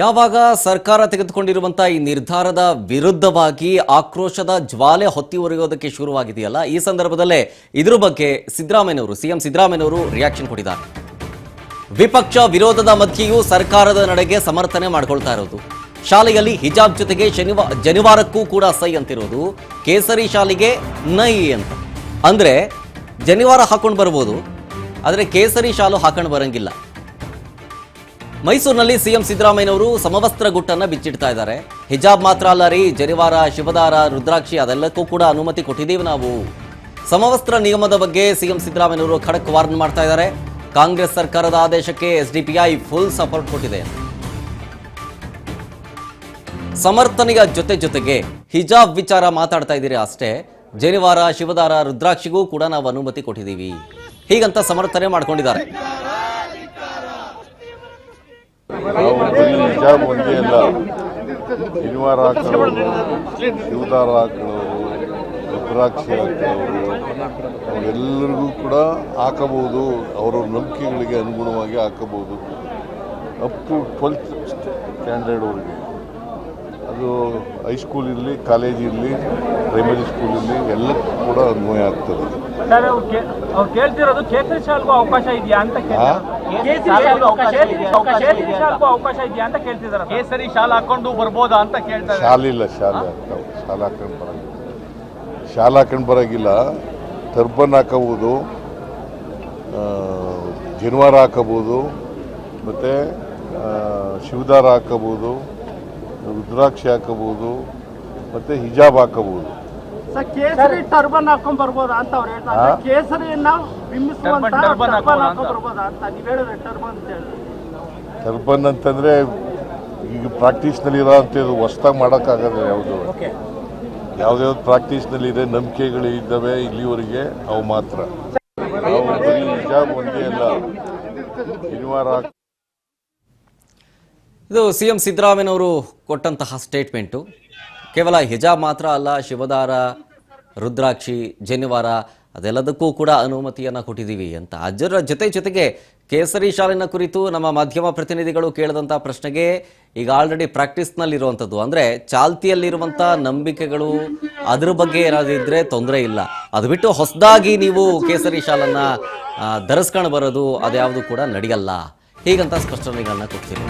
ಯಾವಾಗ ಸರ್ಕಾರ ತೆಗೆದುಕೊಂಡಿರುವಂತಹ ಈ ನಿರ್ಧಾರದ ವಿರುದ್ಧವಾಗಿ ಆಕ್ರೋಶದ ಜ್ವಾಲೆ ಹೊತ್ತಿ ಉರಿಯೋದಕ್ಕೆ ಶುರುವಾಗಿದೆಯಲ್ಲ, ಈ ಸಂದರ್ಭದಲ್ಲೇ ಇದ್ರ ಬಗ್ಗೆ ಸಿಎಂ ಸಿದ್ದರಾಮಯ್ಯನವರು ರಿಯಾಕ್ಷನ್ ಕೊಟ್ಟಿದ್ದಾರೆ. ವಿಪಕ್ಷ ವಿರೋಧದ ಮಧ್ಯೆಯೂ ಸರ್ಕಾರದ ನಡೆಗೆ ಸಮರ್ಥನೆ ಮಾಡಿಕೊಳ್ತಾ ಇರೋದು. ಶಾಲೆಯಲ್ಲಿ ಹಿಜಾಬ್ ಜೊತೆಗೆ ಜನಿವಾರಕ್ಕೂ ಕೂಡ ಸೈ ಅಂತಿರೋದು, ಕೇಸರಿ ಶಾಲೆಗೆ ನೈ ಅಂತ. ಅಂದ್ರೆ ಜನಿವಾರ ಹಾಕೊಂಡು ಬರ್ಬೋದು, ಆದರೆ ಕೇಸರಿ ಶಾಲು ಹಾಕೊಂಡು ಬರಂಗಿಲ್ಲ. ಮೈಸೂರಿನಲ್ಲಿ ಸಿಎಂ ಸಿದ್ದರಾಮಯ್ಯನವರು ಸಮವಸ್ತ್ರ ಗುಟ್ಟನ್ನು ಬಿಚ್ಚಿಡ್ತಾ ಇದ್ದಾರೆ. ಹಿಜಾಬ್ ಮಾತ್ರ ಅಲ್ಲ ರೀ, ಜನಿವಾರ, ಶಿವದಾರ, ರುದ್ರಾಕ್ಷಿ ಅದೆಲ್ಲಕ್ಕೂ ಕೂಡ ಅನುಮತಿ ಕೊಟ್ಟಿದ್ದೀವಿ ನಾವು. ಸಮವಸ್ತ್ರ ನಿಯಮದ ಬಗ್ಗೆ ಸಿಎಂ ಸಿದ್ದರಾಮಯ್ಯನವರು ಖಡಕ್ ವಾರ್ನ್ ಮಾಡ್ತಾ ಇದ್ದಾರೆ. ಕಾಂಗ್ರೆಸ್ ಸರ್ಕಾರದ ಆದೇಶಕ್ಕೆ ಎಸ್ಡಿಪಿಐ ಫುಲ್ ಸಪೋರ್ಟ್ ಕೊಟ್ಟಿದೆ. ಸಮರ್ಥನೆಯ ಜೊತೆಗೆ ಹಿಜಾಬ್ ವಿಚಾರ ಮಾತಾಡ್ತಾ ಇದ್ದೀರಿ ಅಷ್ಟೇ, ಜನಿವಾರ, ಶಿವದಾರ, ರುದ್ರಾಕ್ಷಿಗೂ ಕೂಡ ನಾವು ಅನುಮತಿ ಕೊಟ್ಟಿದ್ದೀವಿ ಹೀಗಂತ ಸಮರ್ಥನೆ ಮಾಡ್ಕೊಂಡಿದ್ದಾರೆ. ಹಿಜಾಬ್ ಒಂದೇ ಅಲ್ಲ, ಶನಿವಾರ ಹಾಕೊಳ್ಳೋರು, ಶಿವದಾರ ಹಾಕೊಳ್ಳೋರು, ರುದ್ರಾಕ್ಷಿ ಹಾಕೊಳ್ಳೋರು ಅವರೆಲ್ಲರಿಗೂ ಕೂಡ ಹಾಕಬಹುದು. ಅವರ ನಂಬಿಕೆಗಳಿಗೆ ಅನುಗುಣವಾಗಿ ಹಾಕಬಹುದು. ಅಪ್ ಟು 12th ಸ್ಟ್ಯಾಂಡರ್ಡ್ವರೆಗೆ. ಅದು ಹೈಸ್ಕೂಲ್ ಇರಲಿ, ಕಾಲೇಜ್ ಇರಲಿ, ಪ್ರೈಮರಿ ಸ್ಕೂಲ್ ಇರಲಿ, ಎಲ್ಲಕ್ಕೂ ಕೂಡ ಅನ್ವಯ ಆಗ್ತದೆ. ಸರ್, ಅವ್ರು ಕೇಳ್ತಿರೋದು ಕೇಸರಿ ಶಾಲ್ಗೂ ಅವಕಾಶ ಇದೆಯಾ ಅಂತ ಅವಕಾಶ ಇದೆಯಾ ಅಂತ ಕೇಳ್ತಿದ್ದಾರೆ. ಕೇಸರಿ ಶಾಲ್ ಹಾಕೊಂಡು ಬರ್ಬೋದಾ ಅಂತ ಕೇಳ್ತಾರೆ. ಶಾಲಿಲ್ಲ, ಶಾಲೆ ಹಾಕೊಂಡು ಬರಂಗಿಲ್ಲ. ಶಾಲೆ ಹಾಕೊಂಡು ಬರೋಂಗಿಲ್ಲ. ಟರ್ಬನ್ ಹಾಕಬಹುದು, ಜನಿವಾರ ಹಾಕಬಹುದು, ಮತ್ತು ಶಿವದಾರ ಹಾಕಬಹುದು, ರುದ್ರಾಕ್ಷಿ ಹಾಕಬಹುದು, ಮತ್ತು ಹಿಜಾಬ್ ಹಾಕಬಹುದು. ಕೇಸರಿ ಟರ್ಬನ್ ಹಾಕೊಂಡ್ ಬರ್ಬೋದಾ ಅಂತ ಅವ್ರು ಹೇಳ್ತಾರೆ. ಕೇಸರಿಯನ್ನ ಬಿಂಬಿಸುವಂತ ಟರ್ಬನ್ ಹಾಕೊಂಡ್ ಬರ್ಬೋದಾ ಅಂತ ನೀವು ಹೇಳಿದ್ರೆ ಟರ್ಬನ್ ಅಂತ ಹೇಳಿದ್ರೆ. ಟರ್ಬನ್ ಅಂತಂದ್ರೆ ಈಗ ಪ್ರಾಕ್ಟೀಸ್ನಲ್ಲಿ ಇರೋ ಅಂಥದ್ದು ಹೊಸ್ದಾಗಿ ಮಾಡೋಕ್ಕಾಗಲ್ಲ. ಯಾವ್ದು ಪ್ರಾಕ್ಟೀಸ್ನಲ್ಲಿ ಇದೆ, ನಂಬಿಕೆಗಳು ಇದ್ದಾವೆ ಇಲ್ಲಿವರೆಗೆ, ಅವು ಮಾತ್ರ. ನಾವು ಬರೀ ಹಿಜಾಬ್ ಒಂದೇ ಅಲ್ಲ, ಶನಿವಾರ. ಇದು ಸಿಎಂ ಸಿದ್ದರಾಮಯ್ಯನವರು ಕೊಟ್ಟಂತಹ ಸ್ಟೇಟ್ಮೆಂಟು. ಕೇವಲ ಹಿಜಾಬ್ ಮಾತ್ರ ಅಲ್ಲ, ಶಿವದಾರ, ರುದ್ರಾಕ್ಷಿ, ಜನಿವಾರ ಅದೆಲ್ಲದಕ್ಕೂ ಕೂಡ ಅನುಮತಿಯನ್ನು ಕೊಟ್ಟಿದ್ದೀವಿ ಅಂತ. ಅದರ ಜೊತೆಗೆ ಕೇಸರಿ ಶಾಲಿನ ಕುರಿತು ನಮ್ಮ ಮಾಧ್ಯಮ ಪ್ರತಿನಿಧಿಗಳು ಕೇಳಿದಂಥ ಪ್ರಶ್ನೆಗೆ ಈಗ ಆಲ್ರೆಡಿ ಪ್ರಾಕ್ಟೀಸ್ನಲ್ಲಿರುವಂಥದ್ದು, ಅಂದರೆ ಚಾಲ್ತಿಯಲ್ಲಿರುವಂಥ ನಂಬಿಕೆಗಳು, ಅದ್ರ ಬಗ್ಗೆ ಏನಾದರೂ ಇದ್ದರೆ ತೊಂದರೆ ಇಲ್ಲ. ಅದು ಬಿಟ್ಟು ಹೊಸದಾಗಿ ನೀವು ಕೇಸರಿ ಶಾಲನ್ನು ಧರಿಸ್ಕೊಂಡು ಬರೋದು ಅದ್ಯಾವುದು ಕೂಡ ನಡೆಯಲ್ಲ ಹೀಗಂತ ಸ್ಪಷ್ಟನೆಗಳನ್ನ ಕೊಡ್ತೀವಿ.